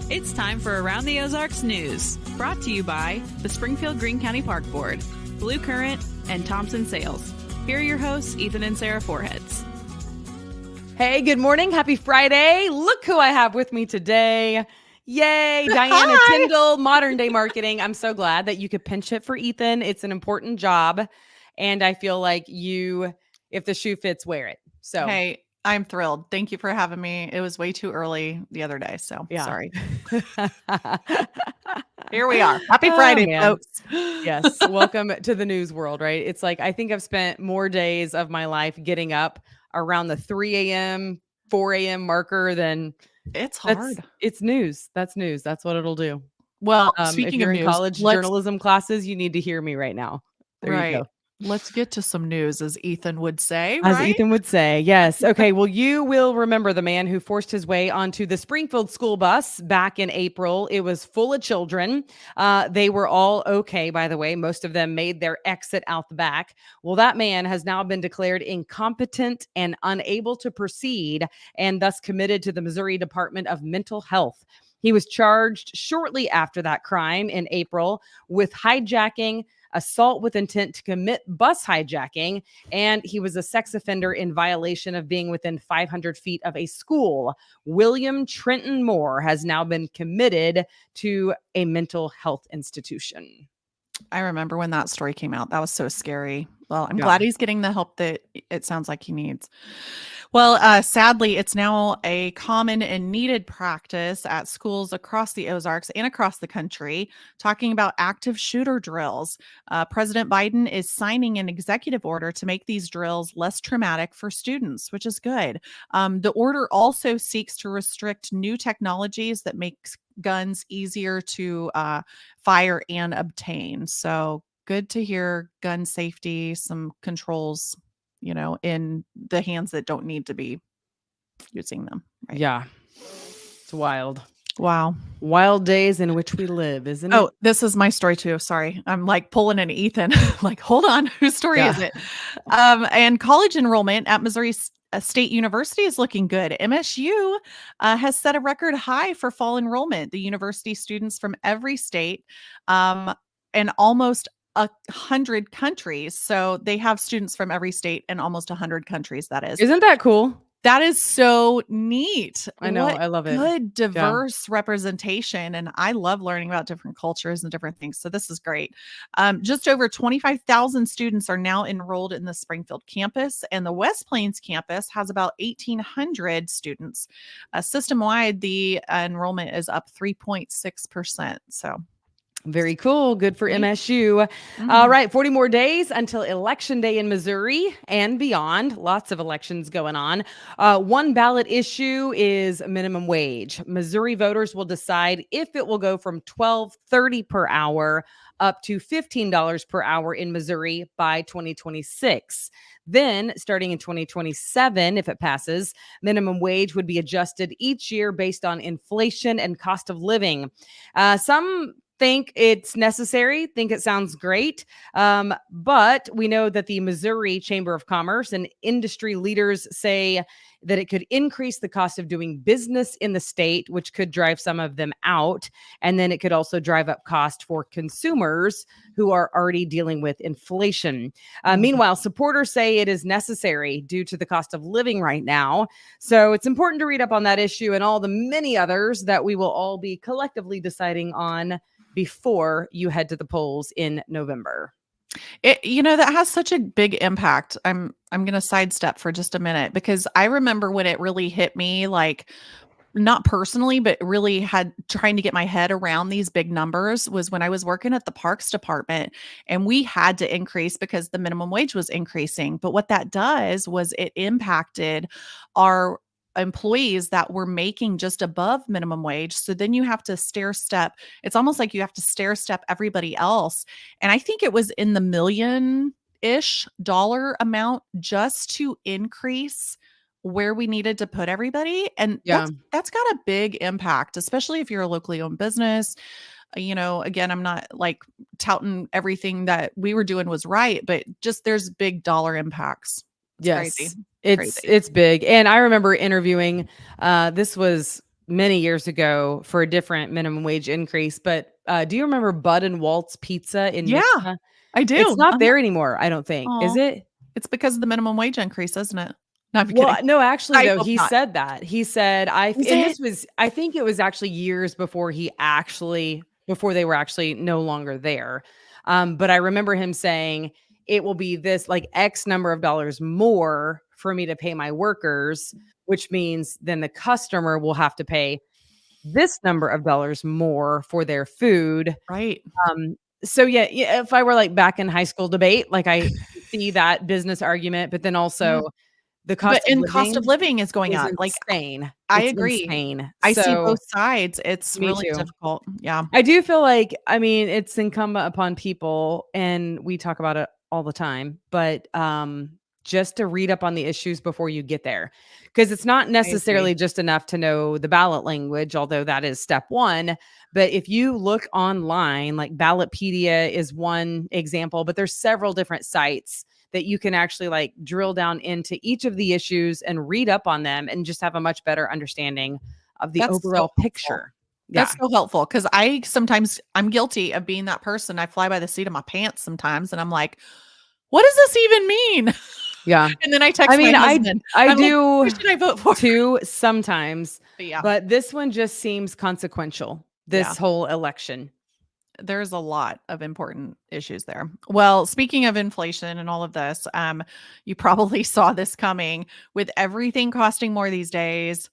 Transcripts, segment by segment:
It's time for Around the Ozarks News, brought to you by the Springfield-Greene County Park Board, Blue Current, and Thompson Sales. Here are your hosts, Ethan and Sarah Foreheads. Hey, good morning. Happy Friday. Look who I have with me today. Yay, Diana Tyndall, Modern Day Marketing. I'm so glad that you could pinch hit for Ethan. It's an important job. And I feel like if the shoe fits, wear it. So hey, I'm thrilled. Thank you for having me. It was way too early the other day, so sorry. Here we are. Happy Friday, folks. Yes. Welcome to the news world, right? It's like, I think I've spent more days of my life getting up around the 3 a.m., 4 a.m. marker than it's hard. It's news. That's news. That's what it'll do. Well, speaking of news, college journalism classes, you need to hear me right now. There you go. Let's get to some news, as Ethan would say, right? As Ethan would say, yes. Okay, well, you will remember the man who forced his way onto the Springfield school bus back in April. It was full of children. They were all okay, by the way. Most of them made their exit out the back. Well, that man has now been declared incompetent and unable to proceed, and thus committed to the Missouri Department of Mental Health. He was charged shortly after that crime in April with hijacking, assault with intent to commit bus hijacking, and he was a sex offender in violation of being within 500 feet of a school. William Trenton Moore has now been committed to a mental health institution. I remember when that story came out. That was so scary. Well, I'm glad he's getting the help that it sounds like he needs. Well, sadly, it's now a common and needed practice at schools across the Ozarks and across the country, talking about active shooter drills. President Biden is signing an executive order to make these drills less traumatic for students, which is good. The order also seeks to restrict new technologies that makes guns easier to fire and obtain. So good to hear gun safety, some controls, in the hands that don't need to be using them. Right? Yeah. It's wild. Wow. Wild days in which we live, isn't it? Oh, this is my story too. Sorry. I'm like pulling an Ethan, like, hold on. Whose story is it? And college enrollment at Missouri State University is looking good. MSU has set a record high for fall enrollment. The university students from every state and almost 100 countries. So they have students from every state and almost 100 countries. That is. Isn't that cool? That is so neat. I know. I love it. Good, diverse representation. And I love learning about different cultures and different things. So this is great. Just over 25,000 students are now enrolled in the Springfield campus, and the West Plains campus has about 1,800 students. System-wide, the enrollment is up 3.6%. So very cool. Good for MSU. All right. 40 more days until Election Day in Missouri and beyond. Lots of elections going on. One ballot issue is minimum wage. Missouri voters will decide if it will go from $12.30 per hour up to $15 per hour in Missouri by 2026. Then, starting in 2027, if it passes, minimum wage would be adjusted each year based on inflation and cost of living. Some think it's necessary, think it sounds great. But we know that the Missouri Chamber of Commerce and industry leaders say that it could increase the cost of doing business in the state, which could drive some of them out. And then it could also drive up cost for consumers who are already dealing with inflation. Meanwhile, supporters say it is necessary due to the cost of living right now. So it's important to read up on that issue and all the many others that we will all be collectively deciding on before you head to the polls in November. That has such a big impact. I'm going to sidestep for just a minute, because I remember when it really hit me, like, not personally, but really had trying to get my head around these big numbers, was when I was working at the Parks Department, and we had to increase because the minimum wage was increasing. But what that does was it impacted our employees that were making just above minimum wage. So then you have to stair step. It's almost like you have to stair step everybody else. And I think it was in the $1,000,000-ish amount just to increase where we needed to put everybody. And that's got a big impact, especially if you're a locally owned business. Again, I'm not like touting everything that we were doing was right, but just there's big dollar impacts. It's crazy. It's big. And I remember interviewing, this was many years ago for a different minimum wage increase. But do you remember Bud and Walt's Pizza in Yeah, Nixa? I do. It's not there anymore, I don't think. Is Oh, it? it's because of the minimum wage increase, isn't it? No, I'm Well, kidding. no, actually, I though, hope he not. said that. He said, Is and it? this was, I think it was actually years before before they were actually no longer there. But I remember him saying it will be this like X number of dollars more for me to pay my workers, which means then the customer will have to pay this number of dollars more for their food. Right. So yeah, if I were like back in high school debate, like I see that business argument, but then Yeah. also the But cost of and cost of living living is going is up. Like, insane. I It's agree. insane. I see So both sides. It's me really too. difficult. Yeah. I do feel like, I mean, it's incumbent upon people, and we talk about it all the time, but just to read up on the issues before you get there. Because it's not I agree. necessarily just enough to know the ballot language, although that is step one. But if you look online, like Ballotpedia is one example, but there's several different sites that you can actually like drill down into each of the issues and read up on them and just have a much better understanding of the That's so overall helpful. picture. Yeah. That's so helpful because I'm guilty of being that person. I fly by the seat of my pants sometimes, and I'm like, "What does this even mean?" Yeah. And then I I text my mean, husband. I I'm like, do "Who should I vote for?" too sometimes, But yeah, but this one just seems consequential, yeah. this whole election. There's a lot of important issues there. Well, speaking of inflation and all of this, you probably saw this coming with everything costing more these days.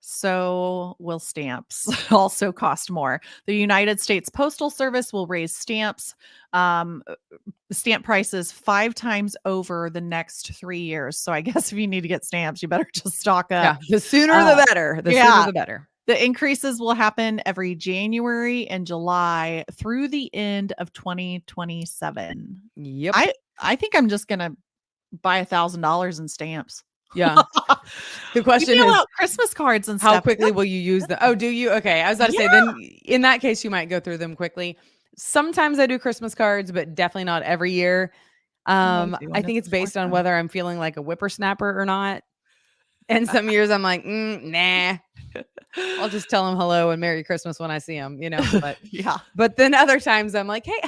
So will stamps also cost more. The United States Postal Service will raise um, stamp prices 5 times over the next 3 years. So I guess if you need to get stamps, you better just stock up. Yeah, the sooner Uh, the better. The sooner yeah, the better. the increases will happen every January and July through the end of 2027. Yep. I think I'm just gonna buy $1,000 in stamps. Yeah. The We question mail is, out Christmas cards and how stuff. quickly will you use them? Oh, do you? Okay. I was about to say, Yeah. then in that case, you might go through them quickly. Sometimes I do Christmas cards, but definitely not every year. I'm always I doing this think it's the fourth based on time. whether I'm feeling like a whippersnapper or not. And some years I'm like, nah, I'll just tell them hello and Merry Christmas when I see them, but Yeah. but then other times I'm like, hey,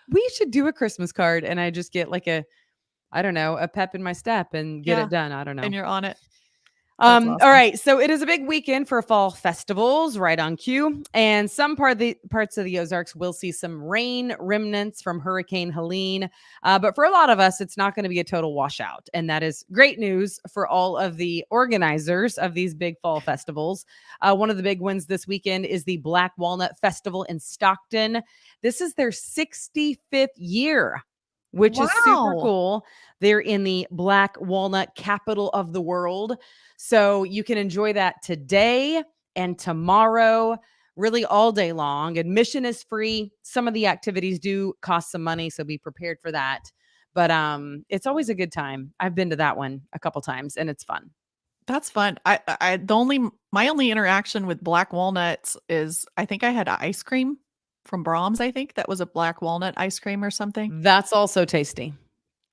we should do a Christmas card. And I just get like I don't know, a pep in my step and get Yeah. it done. I don't know. And you're on it. That's All awesome. right. So it is a big weekend for fall festivals, right on cue. And some parts of the Ozarks will see some rain remnants from Hurricane Helene. But for a lot of us, it's not going to be a total washout. And that is great news for all of the organizers of these big fall festivals. One of the big ones this weekend is the Black Walnut Festival in Stockton. This is their 65th year, which is super Wow. cool. They're in the Black Walnut capital of the world. So you can enjoy that today and tomorrow, really all day long. Admission is free. Some of the activities do cost some money, so be prepared for that. But it's always a good time. I've been to that one a couple times and it's fun. That's fun. My only interaction with black walnuts is I think I had ice cream from Brahms. I think that was a black walnut ice cream or something. That's also tasty.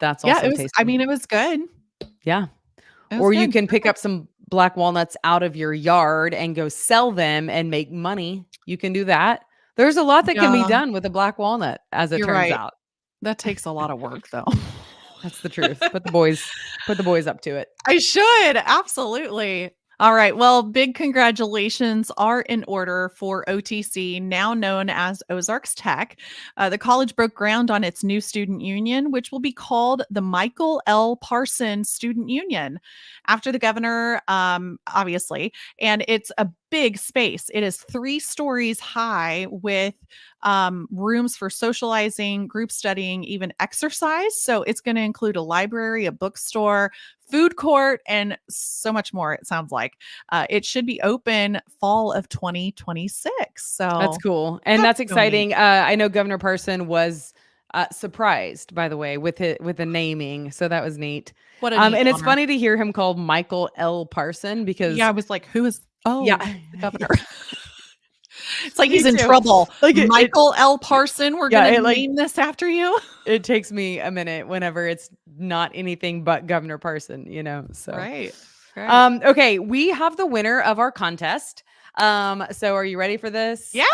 That's Yeah, also it was. I tasty. mean, it was good. Yeah. It was Or you good. can pick up some black walnuts out of your yard and go sell them and make money. You can do that. There's a lot that can be Yeah, done with a black walnut, as it you're turns right. out. That takes a lot of work, though. That's the truth. Put the boys up to it. I should. Absolutely. All right. Well, big congratulations are in order for OTC, now known as Ozarks Tech. The college broke ground on its new student union, which will be called the Michael L. Parson Student Union after the governor, obviously. And it's a big space. It is 3 stories high with rooms for socializing, group studying, even exercise. So it's going to include a library, a bookstore, food court, and so much more, it sounds like. It should be open fall of 2026. That's So cool. And that's that's so neat. exciting. I know Governor Parson was surprised, by the way, with the naming. So that was neat. What a neat And it's honor. funny to hear him called Michael L. Parson because Yeah, I was like, who is, yeah. the governor. It's like Me he's in too. trouble. Like Michael L. Parson, we're Yeah, going to it, like- name this after you. It takes me a minute whenever it's not anything but Governor Parson, so. Right. Okay, we have the winner of our contest. So are you ready for this? Yeah.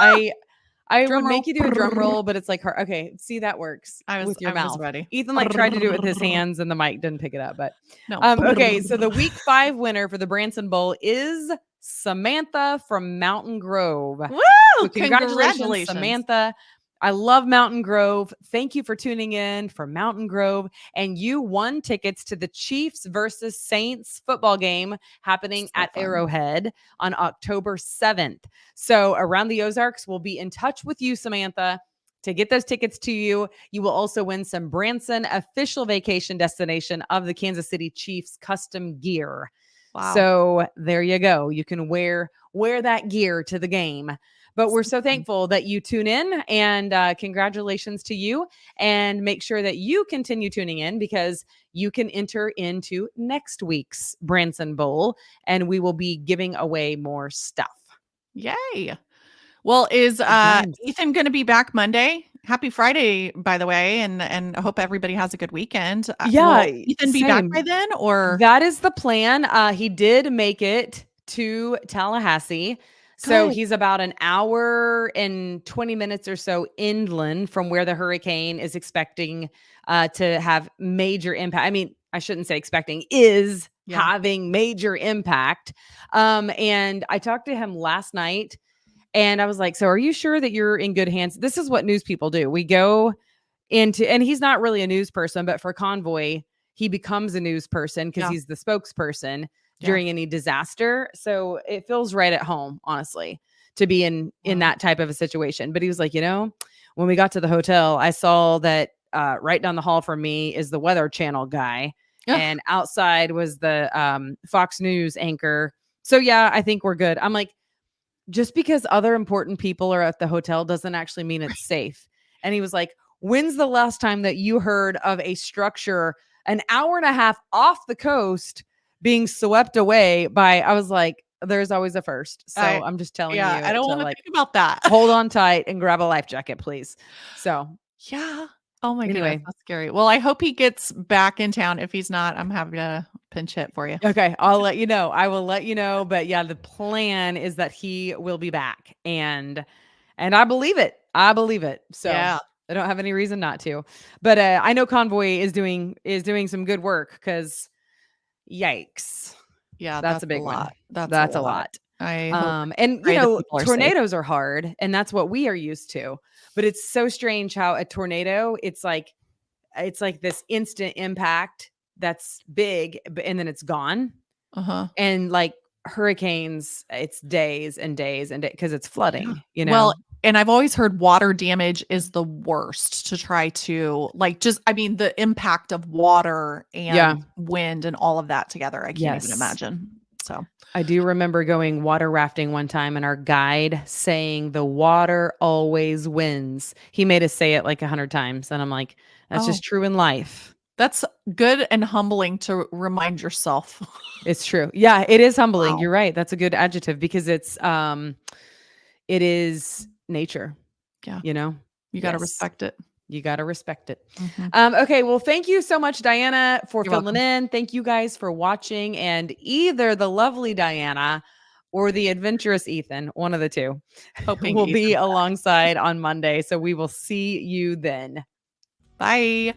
I Drum would make roll. you do a drum roll, but it's like hard. Okay, see, that works with your I was mouth. ready. Ethan like tried to do it with his hands and the mic didn't pick it up. But No. Okay, so the week 5 winner for the Branson Bowl is Samantha from Mountain Grove. Woo! So congratulations, Samantha. I love Mountain Grove. Thank you for tuning in for Mountain Grove. And you won tickets to the Chiefs versus Saints football game happening at Arrowhead on October 7th. So Around the Ozarks will be in touch with you, Samantha, to get those tickets to you. You will also win some Branson official vacation destination of the Kansas City Chiefs custom gear. Wow. So there you go. You can wear that gear to the game. But we're so thankful that you tune in, and congratulations to you. And make sure that you continue tuning in because you can enter into next week's Branson Bowl, and we will be giving away more stuff. Yay. Well, is Ethan going to be back Monday? Happy Friday, by the way, and I hope everybody has a good weekend. Yeah, will Ethan be back by then, or that is the plan. He did make it to Tallahassee. So he's about an hour and 20 minutes or so inland from where the hurricane is expecting to have major impact. I mean, I shouldn't say expecting, is having major impact. And I talked to him last night and I was like, so are you sure that you're in good hands? This is what news people do. We go into, and he's not really a news person, but for Convoy, he becomes a news person because he's the spokesperson during any disaster. So it feels right at home, honestly, to be in that type of a situation. But he was like, when we got to the hotel, I saw that right down the hall from me is the Weather Channel guy. And outside was the Fox News anchor. So yeah, I think we're good. I'm like, just because other important people are at the hotel doesn't actually mean it's safe. And he was like, when's the last time that you heard of a structure an hour and a half off the coast being swept away by, I was like, there's always a first. So I'm just telling you. I don't want to think about that. Hold on tight and grab a life jacket, please. So yeah. Oh my goodness, that's scary. Well, I hope he gets back in town. If he's not, I'm happy to pinch hit for you. Okay, I'll let you know. I will let you know. But yeah, the plan is that he will be back, and I believe it. I believe it. So I don't have any reason not to. But I know Convoy is doing some good work because, yikes. Yeah, that's a big one. That's a lot. And tornadoes are hard, and that's what we are used to. But it's so strange how a tornado, it's like this instant impact that's big, and then it's gone. And like hurricanes, it's days and days and days because it's flooding. Well, and I've always heard water damage is the worst to try to the impact of water and wind and all of that together. I can't even imagine. So I do remember going water rafting one time and our guide saying the water always wins. He made us say it like 100 times. And I'm like, that's just true in life. That's good and humbling to remind yourself. It's true. Yeah, it is humbling. Wow. You're right. That's a good adjective because it is nature. Yeah. You got to respect it. You got to respect it. Okay. Well, thank you so much, Diana, for filling in. Thank you guys for watching. And either the lovely Diana or the adventurous Ethan, one of the two, will be alongside on Monday. So we will see you then. Bye.